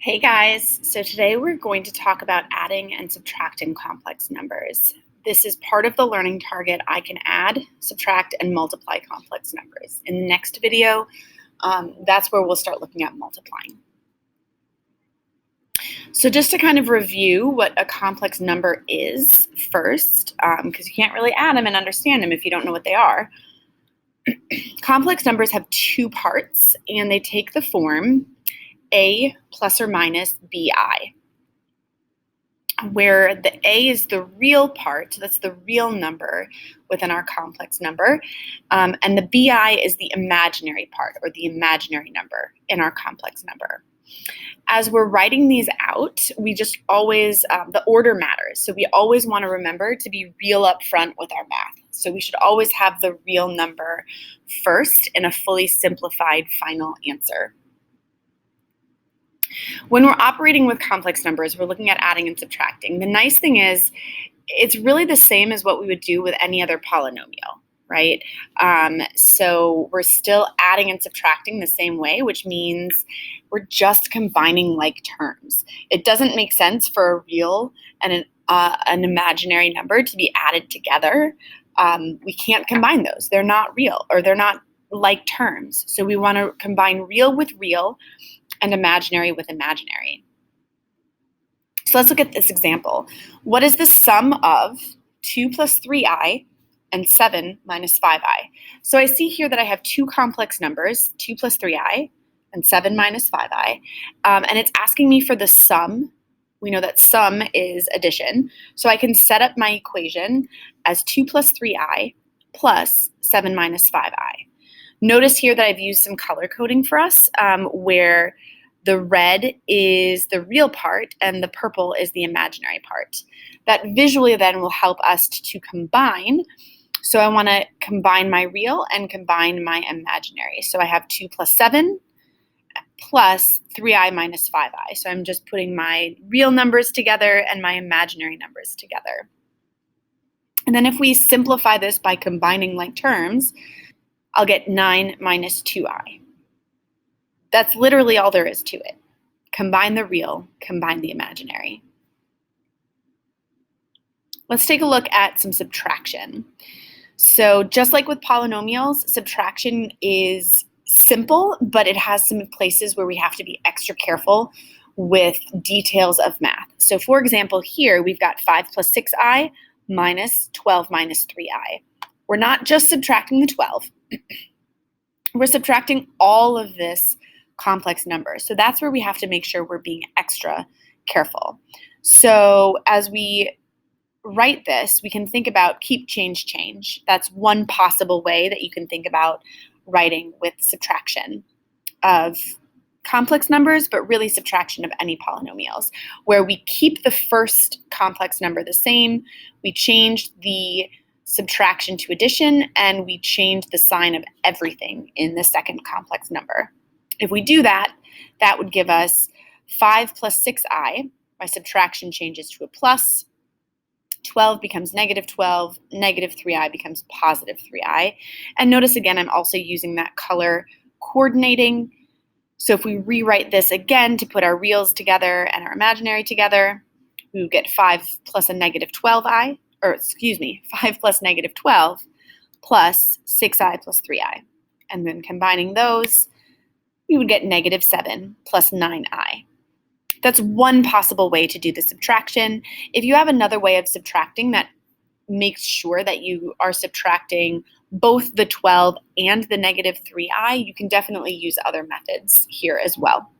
Hey guys, so today we're going to talk about adding and subtracting complex numbers. This is part of the learning target. I can add, subtract, and multiply complex numbers. In the next video, that's where we'll start looking at multiplying. So just to kind of review what a complex number is first, because you can't really add them and understand them if you don't know what they are. Complex numbers have two parts, and they take the form a plus or minus bi, where the a is the real part, that's the real number within our complex number, and the bi is the imaginary part, or the imaginary number in our complex number. As we're writing these out, we just always, the order matters. So we always want to remember to be real up front with our math. So we should always have the real number first in a fully simplified final answer. When we're operating with complex numbers, we're looking at adding and subtracting. The nice thing is it's really the same as what we would do with any other polynomial, right? So we're still adding and subtracting the same way, which means we're just combining like terms. It doesn't make sense for a real and an imaginary number to be added together. We can't combine those. They're not real, or they're not like terms. So we want to combine real with real and imaginary with imaginary. So let's look at this example. What is the sum of 2 plus 3i and 7 minus 5i? So I see here that I have two complex numbers, 2 plus 3i and 7 minus 5i, and it's asking me for the sum. We know that sum is addition, so I can set up my equation as 2 plus 3i plus 7 minus 5i. Notice here that I've used some color coding for us, where the red is the real part and the purple is the imaginary part. That visually then will help us to combine. So I want to combine my real and combine my imaginary. So I have 2 plus 7 plus 3i minus 5i. So I'm just putting my real numbers together and my imaginary numbers together. And then if we simplify this by combining like terms, I'll get 9 minus 2i. That's literally all there is to it. Combine the real, combine the imaginary. Let's take a look at some subtraction. So just like with polynomials, subtraction is simple, but it has some places where we have to be extra careful with details of math. So for example, here we've got 5 plus 6i minus 12 minus 3i. We're not just subtracting the 12. We're subtracting all of this complex number. So that's where we have to make sure we're being extra careful. So as we write this, we can think about keep, change, change. That's one possible way that you can think about writing with subtraction of complex numbers, but really subtraction of any polynomials, where we keep the first complex number the same, we change the subtraction to addition, and we change the sign of everything in the second complex number. If we do that, that would give us 5 plus 6i. My subtraction changes to a plus. 12 becomes negative 12. Negative 3i becomes positive 3i. And notice again, I'm also using that color coordinating. So if we rewrite this again to put our reals together and our imaginary together, we would get 5 plus a negative 12i. Or excuse me, 5 plus negative 12 plus 6i plus 3i. And then combining those, we would get negative 7 plus 9i. That's one possible way to do the subtraction. If you have another way of subtracting that makes sure that you are subtracting both the 12 and the negative 3i, you can definitely use other methods here as well.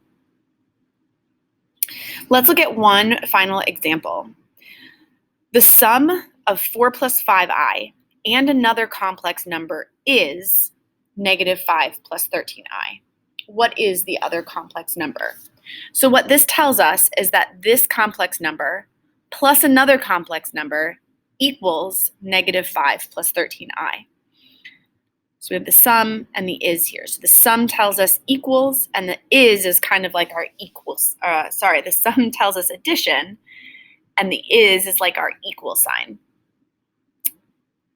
Let's look at one final example. The sum of 4 plus 5i and another complex number is negative 5 plus 13i. What is the other complex number? So what this tells us is that this complex number plus another complex number equals negative 5 plus 13i. So we have the sum and the is here. So the sum tells us equals, and the is kind of like our equals. The sum tells us addition, and the is like our equal sign.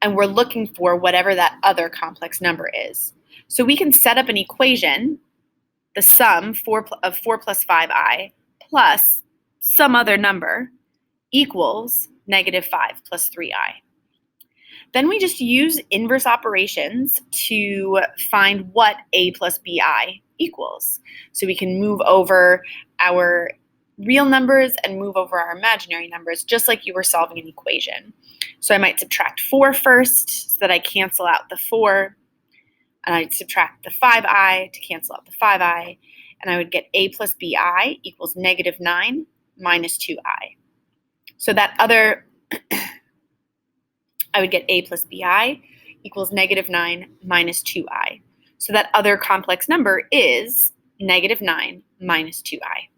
And we're looking for whatever that other complex number is. So we can set up an equation, the sum of 4 plus 5i plus some other number equals negative 5 plus 3i. Then we just use inverse operations to find what a plus bi equals. So we can move over our real numbers and move over our imaginary numbers, just like you were solving an equation. So I might subtract 4 first so that I cancel out the 4, and I'd subtract the 5i to cancel out the 5i, and I would get a plus bi equals negative 9 minus 2i. So that other, I would get a plus bi equals negative 9 minus 2i. So that other complex number is negative 9 minus 2i.